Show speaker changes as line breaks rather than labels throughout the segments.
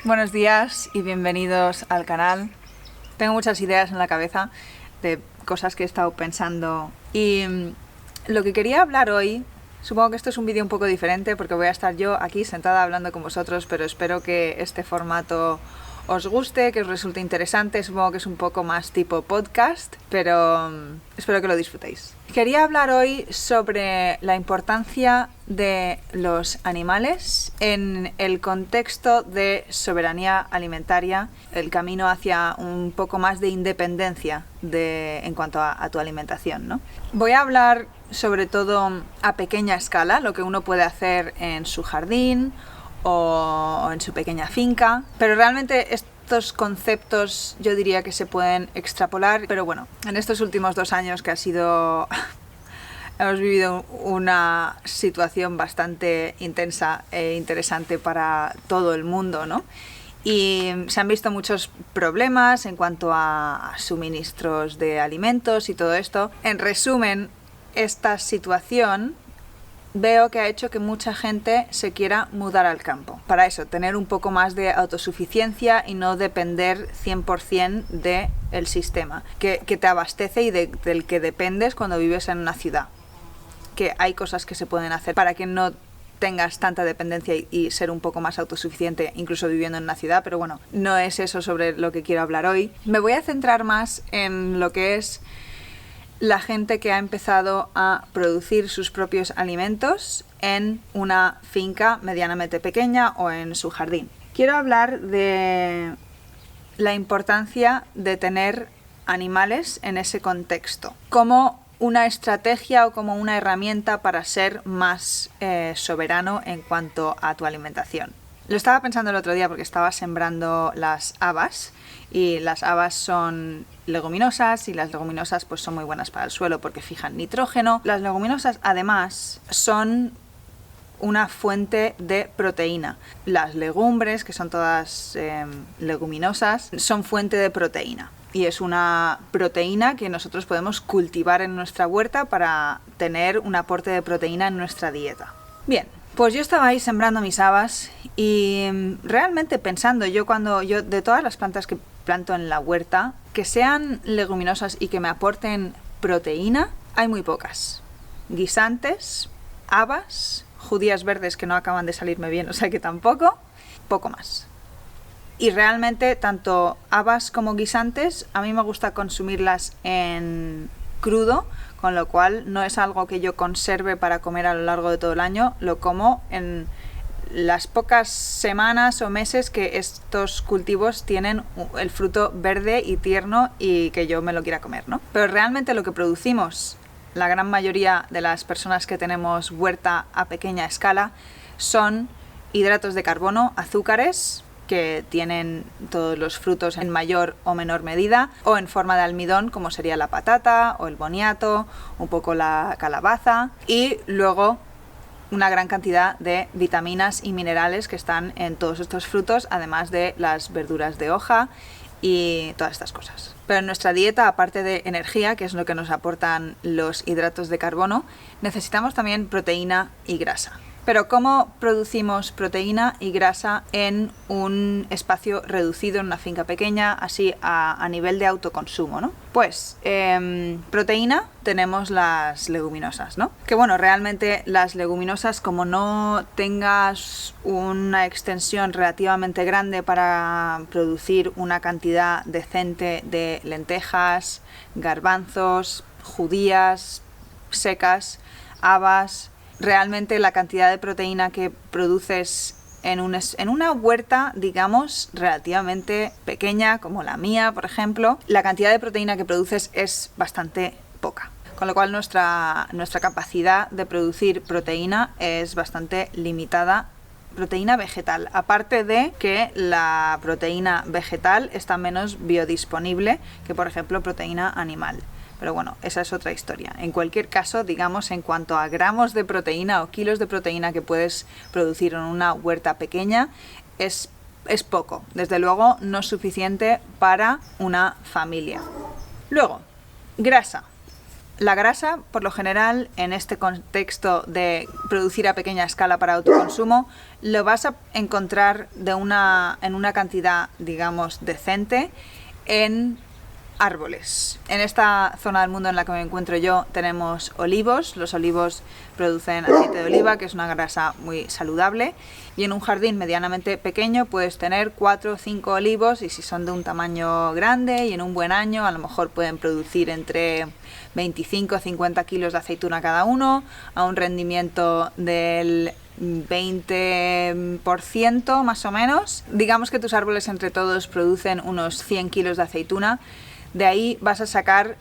Buenos días y bienvenidos al canal. Tengo muchas ideas en la cabeza de cosas que he estado pensando y lo que quería hablar hoy, supongo que esto es un vídeo un poco diferente porque voy a estar yo aquí sentada hablando con vosotros, pero espero que este formato os guste, que os resulte interesante. Supongo que es un poco más tipo podcast, pero espero que lo disfrutéis. Quería hablar hoy sobre la importancia de los animales en el contexto de soberanía alimentaria, el camino hacia un poco más de independencia en cuanto a tu alimentación, ¿no? Voy a hablar sobre todo a pequeña escala, lo que uno puede hacer en su jardín o en su pequeña finca, pero realmente estos conceptos yo diría que se pueden extrapolar, pero bueno, en estos últimos 2 años que ha sido... hemos vivido una situación bastante intensa e interesante para todo el mundo, ¿no? Y se han visto muchos problemas en cuanto a suministros de alimentos y todo esto. En resumen, esta situación veo que ha hecho que mucha gente se quiera mudar al campo. Para eso, tener un poco más de autosuficiencia y no depender 100% del sistema que te abastece y del que dependes cuando vives en una ciudad. Que hay cosas que se pueden hacer para que no tengas tanta dependencia y ser un poco más autosuficiente incluso viviendo en una ciudad, pero bueno, no es eso sobre lo que quiero hablar hoy. Me voy a centrar más en lo que es la gente que ha empezado a producir sus propios alimentos en una finca medianamente pequeña o en su jardín. Quiero hablar de la importancia de tener animales en ese contexto, como una estrategia o como una herramienta para ser más soberano en cuanto a tu alimentación. Lo estaba pensando el otro día porque estaba sembrando las habas y las habas son leguminosas y las leguminosas pues son muy buenas para el suelo porque fijan nitrógeno. Las leguminosas además son una fuente de proteína. Las legumbres, que son todas leguminosas, son fuente de proteína. Y es una proteína que nosotros podemos cultivar en nuestra huerta para tener un aporte de proteína en nuestra dieta. Bien, pues yo estaba ahí sembrando mis habas y realmente pensando, yo de todas las plantas que planto en la huerta, que sean leguminosas y que me aporten proteína, hay muy pocas. Guisantes, habas, judías verdes que no acaban de salirme bien, o sea que tampoco, poco más. Y realmente tanto habas como guisantes a mí me gusta consumirlas en crudo, con lo cual no es algo que yo conserve para comer a lo largo de todo el año, lo como en las pocas semanas o meses que estos cultivos tienen el fruto verde y tierno y que yo me lo quiera comer, ¿no? Pero realmente lo que producimos, la gran mayoría de las personas que tenemos huerta a pequeña escala, son hidratos de carbono, azúcares, que tienen todos los frutos en mayor o menor medida, o en forma de almidón, como sería la patata o el boniato, un poco la calabaza, y luego una gran cantidad de vitaminas y minerales que están en todos estos frutos, además de las verduras de hoja y todas estas cosas. Pero en nuestra dieta, aparte de energía, que es lo que nos aportan los hidratos de carbono, necesitamos también proteína y grasa. Pero ¿cómo producimos proteína y grasa en un espacio reducido, en una finca pequeña, así a nivel de autoconsumo, ¿no? Pues proteína tenemos las leguminosas, ¿no? Que bueno, realmente las leguminosas, como no tengas una extensión relativamente grande para producir una cantidad decente de lentejas, garbanzos, judías secas, habas, realmente la cantidad de proteína que produces en una huerta, digamos, relativamente pequeña, como la mía, por ejemplo, la cantidad de proteína que produces es bastante poca. Con lo cual nuestra capacidad de producir proteína es bastante limitada. Proteína vegetal, aparte de que la proteína vegetal está menos biodisponible que, por ejemplo, proteína animal. Pero bueno, esa es otra historia. En cualquier caso, digamos, en cuanto a gramos de proteína o kilos de proteína que puedes producir en una huerta pequeña, es poco. Desde luego, no es suficiente para una familia. Luego, grasa. La grasa, por lo general, en este contexto de producir a pequeña escala para autoconsumo, lo vas a encontrar en una cantidad, digamos, decente en árboles. En esta zona del mundo en la que me encuentro yo tenemos olivos. Los olivos producen aceite de oliva, que es una grasa muy saludable, y en un jardín medianamente pequeño puedes tener 4 o 5 olivos, y si son de un tamaño grande y en un buen año a lo mejor pueden producir entre 25 o 50 kilos de aceituna cada uno, a un rendimiento del 20% más o menos. Digamos que tus árboles entre todos producen unos 100 kilos de aceituna. De ahí vas a sacar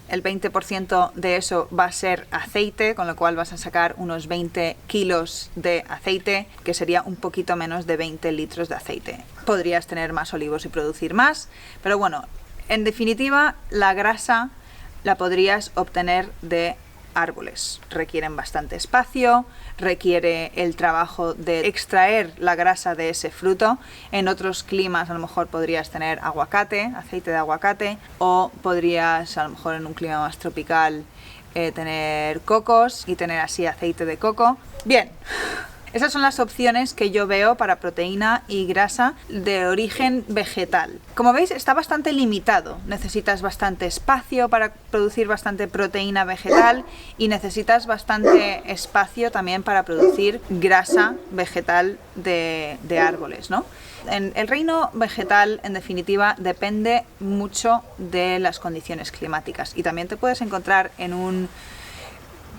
el 20% de eso va a ser aceite, con lo cual vas a sacar unos 20 kilos de aceite, que sería un poquito menos de 20 litros de aceite. Podrías tener más olivos y producir más, pero bueno, en definitiva, la grasa la podrías obtener de árboles. Requieren bastante espacio, requiere el trabajo de extraer la grasa de ese fruto. En otros climas a lo mejor podrías tener aguacate, aceite de aguacate, o podrías a lo mejor en un clima más tropical tener cocos y tener así aceite de coco. Bien. Esas son las opciones que yo veo para proteína y grasa de origen vegetal. Como veis, está bastante limitado. Necesitas bastante espacio para producir bastante proteína vegetal y necesitas bastante espacio también para producir grasa vegetal de árboles, ¿no? En el reino vegetal, en definitiva, depende mucho de las condiciones climáticas, y también te puedes encontrar en un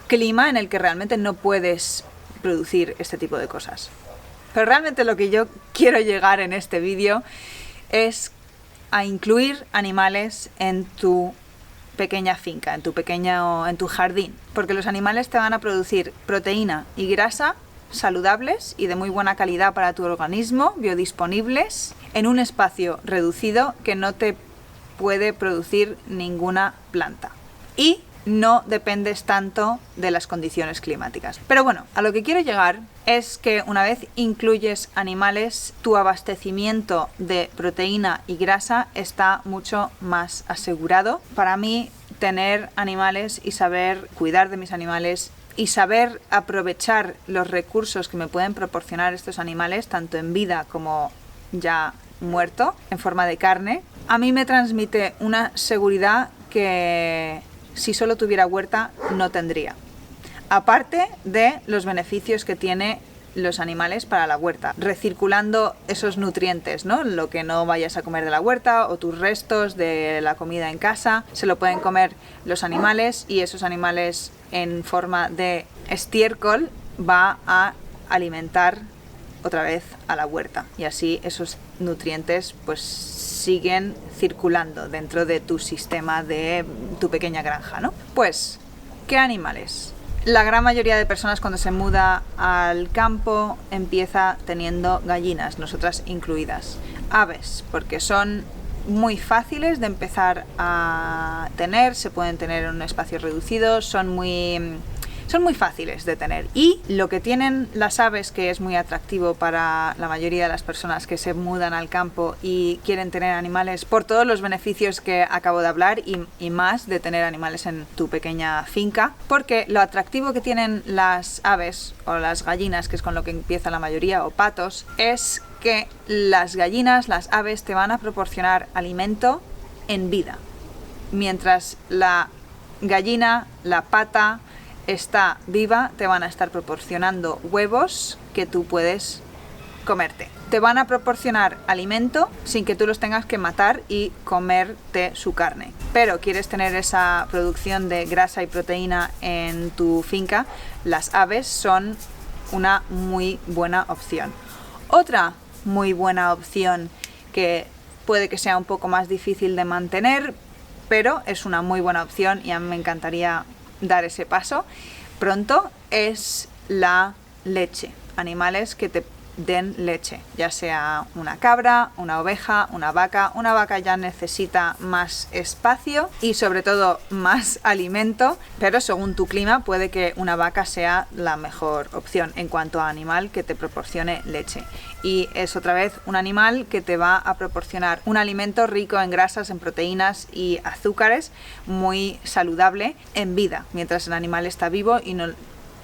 clima en el que realmente no puedes producir este tipo de cosas. Pero realmente lo que yo quiero llegar en este vídeo es a incluir animales en tu pequeña finca, en tu jardín, porque los animales te van a producir proteína y grasa saludables y de muy buena calidad para tu organismo, biodisponibles, en un espacio reducido que no te puede producir ninguna planta. Y no dependes tanto de las condiciones climáticas. Pero bueno, a lo que quiero llegar es que una vez incluyes animales, tu abastecimiento de proteína y grasa está mucho más asegurado. Para mí, tener animales y saber cuidar de mis animales y saber aprovechar los recursos que me pueden proporcionar estos animales, tanto en vida como ya muerto, en forma de carne, a mí me transmite una seguridad que si solo tuviera huerta no tendría. Aparte de los beneficios que tiene los animales para la huerta, recirculando esos nutrientes, ¿no? Lo que no vayas a comer de la huerta o tus restos de la comida en casa, se lo pueden comer los animales, y esos animales en forma de estiércol va a alimentar otra vez a la huerta, y así esos nutrientes pues siguen circulando dentro de tu sistema de tu pequeña granja, ¿no? Pues, ¿qué animales? La gran mayoría de personas cuando se muda al campo empieza teniendo gallinas, nosotras incluidas. Aves, porque son muy fáciles de empezar a tener, se pueden tener en un espacio reducido, son muy fáciles de tener. Y lo que tienen las aves, que es muy atractivo para la mayoría de las personas que se mudan al campo y quieren tener animales, por todos los beneficios que acabo de hablar y más de tener animales en tu pequeña finca, porque lo atractivo que tienen las aves o las gallinas, que es con lo que empieza la mayoría, o patos, es que las gallinas, las aves, te van a proporcionar alimento en vida. Mientras la gallina, la pata, está viva, te van a estar proporcionando huevos que tú puedes comerte. Te van a proporcionar alimento sin que tú los tengas que matar y comerte su carne. Pero quieres tener esa producción de grasa y proteína en tu finca, las aves son una muy buena opción. Otra muy buena opción que puede que sea un poco más difícil de mantener, pero es una muy buena opción y a mí me encantaría dar ese paso pronto, es la leche. Animales que te den leche, ya sea una cabra, una oveja, una vaca. Una vaca ya necesita más espacio y sobre todo más alimento, pero según tu clima puede que una vaca sea la mejor opción en cuanto a animal que te proporcione leche. Y es otra vez un animal que te va a proporcionar un alimento rico en grasas, en proteínas y azúcares, muy saludable en vida, mientras el animal está vivo y no...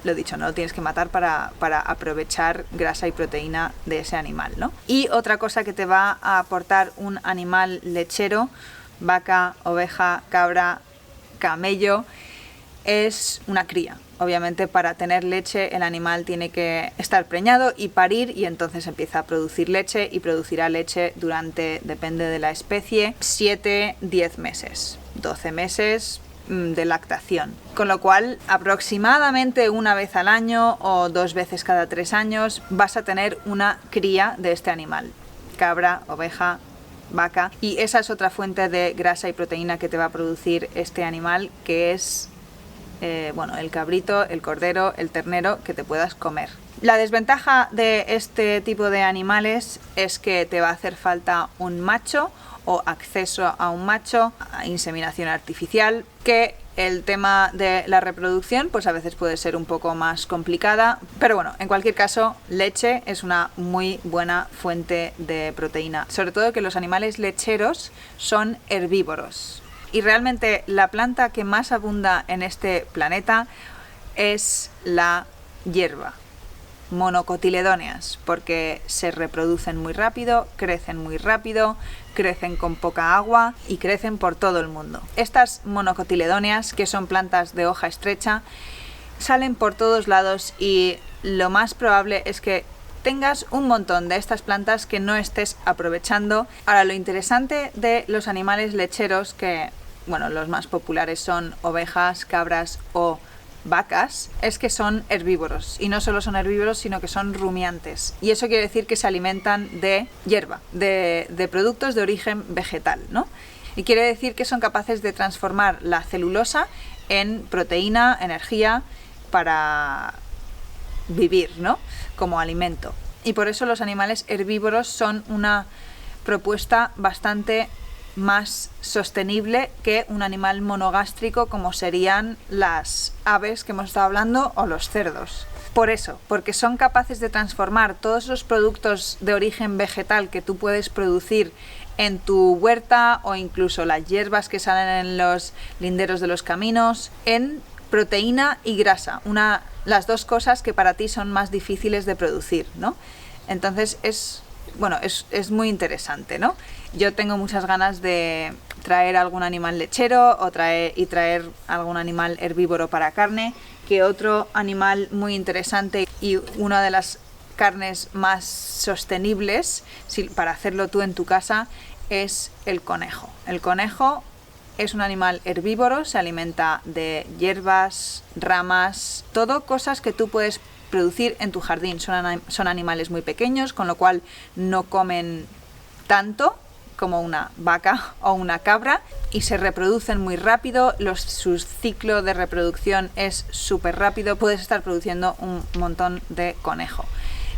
Lo dicho, no lo tienes que matar para aprovechar grasa y proteína de ese animal, ¿no? Y otra cosa que te va a aportar un animal lechero, vaca, oveja, cabra, camello, es una cría. Obviamente para tener leche el animal tiene que estar preñado y parir, y entonces empieza a producir leche y producirá leche durante, depende de la especie, 7-10 meses, 12 meses de lactación, con lo cual aproximadamente una vez al año o 2 veces cada 3 años vas a tener una cría de este animal, cabra, oveja, vaca, y esa es otra fuente de grasa y proteína que te va a producir este animal, que es el cabrito, el cordero, el ternero que te puedas comer. La desventaja de este tipo de animales es que te va a hacer falta un macho o acceso a un macho, a inseminación artificial, que el tema de la reproducción pues a veces puede ser un poco más complicada, pero bueno, en cualquier caso, leche es una muy buena fuente de proteína, sobre todo que los animales lecheros son herbívoros. Y realmente la planta que más abunda en este planeta es la hierba, monocotiledóneas, porque se reproducen muy rápido, crecen con poca agua y crecen por todo el mundo. Estas monocotiledóneas, que son plantas de hoja estrecha, salen por todos lados y lo más probable es que tengas un montón de estas plantas que no estés aprovechando. Ahora, lo interesante de los animales lecheros, que los más populares son ovejas, cabras o vacas, es que son herbívoros, y no solo son herbívoros sino que son rumiantes, y eso quiere decir que se alimentan de hierba, de productos de origen vegetal, ¿no? Y quiere decir que son capaces de transformar la celulosa en proteína, energía para vivir, ¿no? Como alimento. Y por eso los animales herbívoros son una propuesta bastante más sostenible que un animal monogástrico como serían las aves que hemos estado hablando o los cerdos. Por eso, porque son capaces de transformar todos los productos de origen vegetal que tú puedes producir en tu huerta, o incluso las hierbas que salen en los linderos de los caminos, en proteína y grasa, las dos cosas que para ti son más difíciles de producir, ¿no? Entonces es muy interesante, ¿no? Yo tengo muchas ganas de traer algún animal lechero o traer algún animal herbívoro para carne, que otro animal muy interesante y una de las carnes más sostenibles para hacerlo tú en tu casa es el conejo. El conejo es un animal herbívoro, se alimenta de hierbas, ramas, todo cosas que tú puedes producir en tu jardín. Son animales muy pequeños, con lo cual no comen tanto como una vaca o una cabra, y se reproducen muy rápido. Su ciclo de reproducción es súper rápido, puedes estar produciendo un montón de conejo.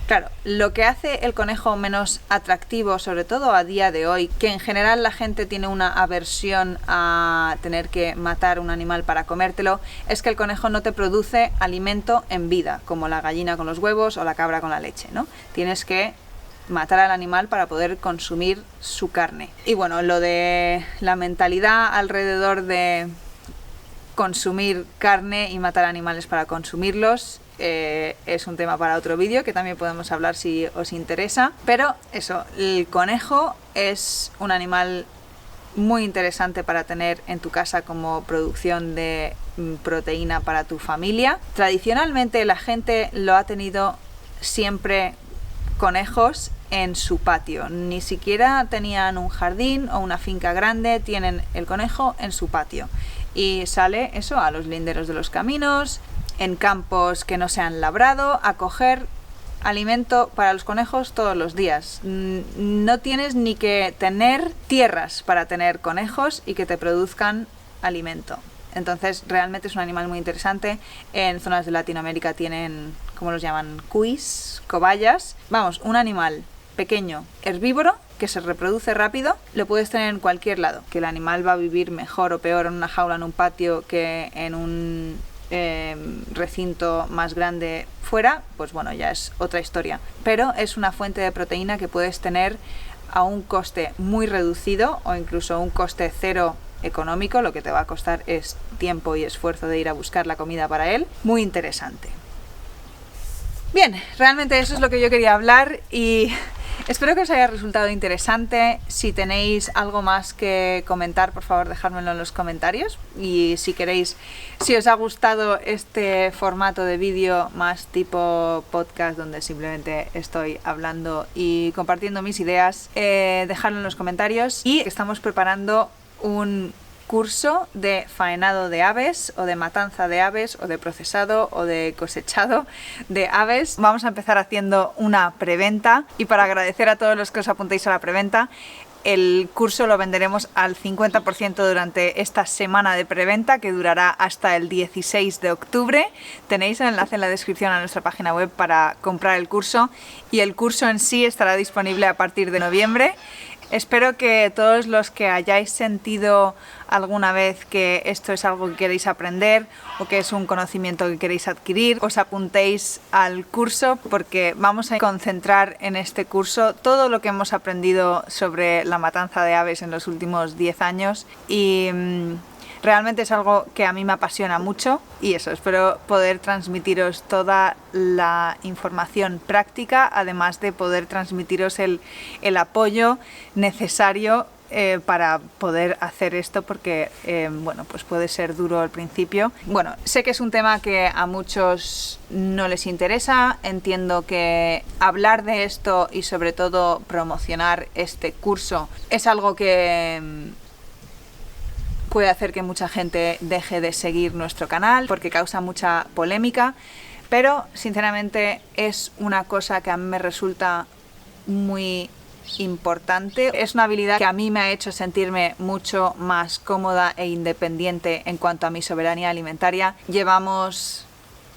Claro, lo que hace el conejo menos atractivo, sobre todo a día de hoy, que en general la gente tiene una aversión a tener que matar un animal para comértelo, es que el conejo no te produce alimento en vida, como la gallina con los huevos o la cabra con la leche, ¿no? Tienes que matar al animal para poder consumir su carne. Y lo de la mentalidad alrededor de consumir carne y matar animales para consumirlos es un tema para otro vídeo que también podemos hablar si os interesa. Pero eso, el conejo es un animal muy interesante para tener en tu casa como producción de proteína para tu familia. Tradicionalmente la gente lo ha tenido siempre, conejos en su patio, ni siquiera tenían un jardín o una finca grande, tienen el conejo en su patio y sale eso a los linderos de los caminos, en campos que no se han labrado, a coger alimento para los conejos todos los días. No tienes ni que tener tierras para tener conejos y que te produzcan alimento. Entonces realmente es un animal muy interesante. En zonas de Latinoamérica tienen ¿cómo los llaman? Cuis, cobayas. Vamos, un animal pequeño, herbívoro, que se reproduce rápido, lo puedes tener en cualquier lado. Que el animal va a vivir mejor o peor en una jaula, en un patio, que en un recinto más grande fuera, pues bueno, ya es otra historia. Pero es una fuente de proteína que puedes tener a un coste muy reducido o incluso un coste cero económico. Lo que te va a costar es tiempo y esfuerzo de ir a buscar la comida para él. Muy interesante. Bien, realmente eso es lo que yo quería hablar y espero que os haya resultado interesante. Si tenéis algo más que comentar, por favor, dejádmelo en los comentarios. Y si queréis, si os ha gustado este formato de vídeo más tipo podcast, donde simplemente estoy hablando y compartiendo mis ideas, dejadlo en los comentarios. Y estamos preparando un curso de faenado de aves o de matanza de aves o de procesado o de cosechado de aves. Vamos a empezar haciendo una preventa y para agradecer a todos los que os apuntéis a la preventa, el curso lo venderemos al 50% durante esta semana de preventa que durará hasta el 16 de octubre. Tenéis el enlace en la descripción a nuestra página web para comprar el curso y el curso en sí estará disponible a partir de noviembre. Espero que todos los que hayáis sentido alguna vez que esto es algo que queréis aprender o que es un conocimiento que queréis adquirir, os apuntéis al curso porque vamos a concentrar en este curso todo lo que hemos aprendido sobre la matanza de aves en los últimos 10 años y realmente es algo que a mí me apasiona mucho y eso, espero poder transmitiros toda la información práctica, además de poder transmitiros el apoyo necesario para poder hacer esto porque, bueno, pues puede ser duro al principio. Bueno, sé que es un tema que a muchos no les interesa, entiendo que hablar de esto y sobre todo promocionar este curso es algo que puede hacer que mucha gente deje de seguir nuestro canal porque causa mucha polémica, pero sinceramente es una cosa que a mí me resulta muy importante. Es una habilidad que a mí me ha hecho sentirme mucho más cómoda e independiente en cuanto a mi soberanía alimentaria. Llevamos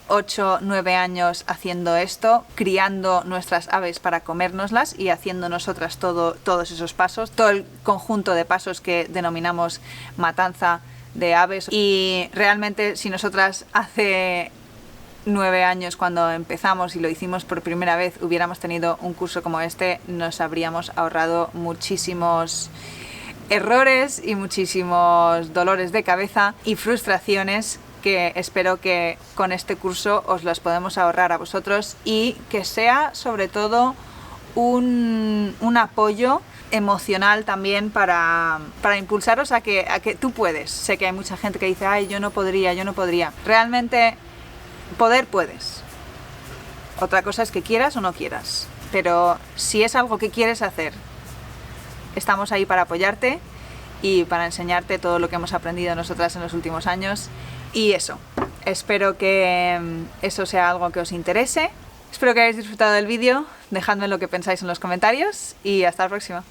8-9 años haciendo esto, criando nuestras aves para comérnoslas y haciendo nosotras todos esos pasos, todo el conjunto de pasos que denominamos matanza de aves. Y realmente si nosotras hace 9 años cuando empezamos y lo hicimos por primera vez hubiéramos tenido un curso como este, nos habríamos ahorrado muchísimos errores y muchísimos dolores de cabeza y frustraciones que espero que con este curso os las podemos ahorrar a vosotros y que sea sobre todo un apoyo emocional también para impulsaros a que tú puedes. Sé que hay mucha gente que dice, ay, yo no podría. Realmente poder puedes. Otra cosa es que quieras o no quieras. Pero si es algo que quieres hacer, estamos ahí para apoyarte y para enseñarte todo lo que hemos aprendido nosotras en los últimos años. Y eso, espero que eso sea algo que os interese. Espero que hayáis disfrutado del vídeo. Dejadme lo que pensáis en los comentarios y hasta la próxima.